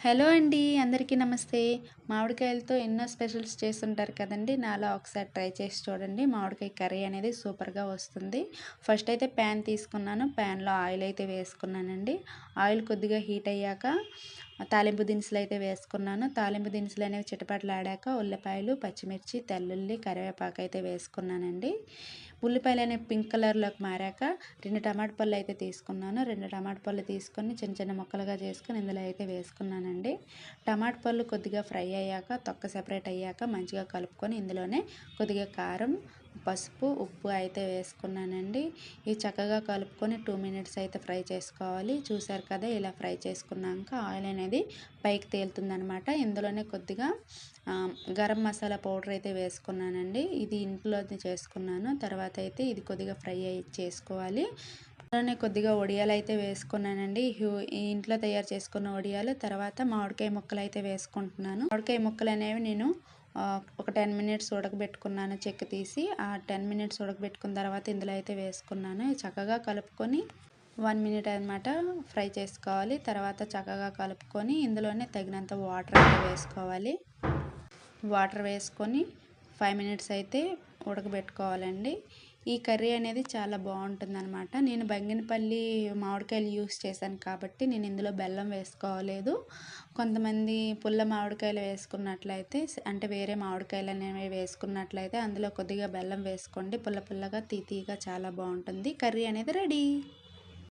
Hello అండి. అందరికీ నమస్తే. మామిడికాయలతో ఎన్నో స్పెషల్స్ చేస్తుంటారు కదండీ! నాలా ఒకసారి ట్రై చేసి చూడండి. మామిడికాయ కర్రీ అనేది సూపర్‌గా వస్తుంది. ఫస్ట్ అయితే ప్యాన్ తీసుకున్నాను. ప్యాన్‌లో ఆయిల్ అయితే వేసుకున్నానండి. ఆయిల్ కొద్దిగా హీట్ అయ్యాక తాలింపు దినుసులు అయితే వేసుకున్నాను. తాలింపు దినుసులు అనేవి చిటపటలాడాక ఉల్లిపాయలు, పచ్చిమిర్చి, తెల్లుల్లి, కరివేపాకు అయితే వేసుకున్నానండి. ఉల్లిపాయలు అనేవి పింక్ కలర్‌లోకి మారాక 2 టమాటా పళ్ళు అయితే తీసుకున్నాను. 2 టమాటా పళ్ళు తీసుకొని చిన్న చిన్న ముక్కలుగా చేసుకొని ఇందులో అయితే వేసుకున్నానండి. టమాటా పళ్ళు కొద్దిగా ఫ్రై అయ్యాక తొక్క సెపరేట్ అయ్యాక మంచిగా కలుపుకొని ఇందులోనే కొద్దిగా కారం, పసుపు, ఉప్పు అయితే వేసుకున్నానండి. ఇవి చక్కగా కలుపుకొని 2 మినిట్స్ అయితే ఫ్రై చేసుకోవాలి. చూసారు కదా, ఇలా ఫ్రై చేసుకున్నాక ఆయిల్ అనేది పైకి తేలుతుందనమాట. ఇందులోనే కొద్దిగా గరం మసాలా పౌడర్ అయితే వేసుకున్నానండి. ఇది ఇంట్లోనే చేసుకున్నాను. తర్వాత అయితే ఇది కొద్దిగా ఫ్రై అయ్యి చేసుకోవాలి. అలానే కొద్దిగా వడియాలు అయితే వేసుకున్నానండి. ఈ ఇంట్లో తయారు చేసుకున్న వడియాలు. తర్వాత మామిడికాయ ముక్కలు అయితే వేసుకుంటున్నాను. మామిడికాయ ముక్కలు అనేవి నేను ఒక 10 మినిట్స్ ఉడకబెట్టుకున్నాను చెక్కు తీసి. ఆ 10 మినిట్స్ ఉడకబెట్టుకున్న తర్వాత ఇందులో అయితే వేసుకున్నాను. చక్కగా కలుపుకొని 1 మినిట్ అనమాట ఫ్రై చేసుకోవాలి. తర్వాత చక్కగా కలుపుకొని ఇందులోనే తగినంత వాటర్ అయితే వేసుకోవాలి. వాటర్ వేసుకొని 5 మినిట్స్ అయితే ఉడకబెట్టుకోవాలండి. ఈ కర్రీ అనేది చాలా బాగుంటుందన్నమాట. నేను బంగినపల్లి మామిడికాయలు యూస్ చేశాను కాబట్టి నేను ఇందులో బెల్లం వేసుకోలేదు. కొంతమంది పుల్ల మామిడికాయలు వేసుకున్నట్లయితే, అంటే వేరే మామిడికాయలు అనేవి వేసుకున్నట్లయితే అందులో కొద్దిగా బెల్లం వేసుకోండి. పుల్ల పుల్లగా తీయగా చాలా బాగుంటుంది. కర్రీ అనేది రెడీ.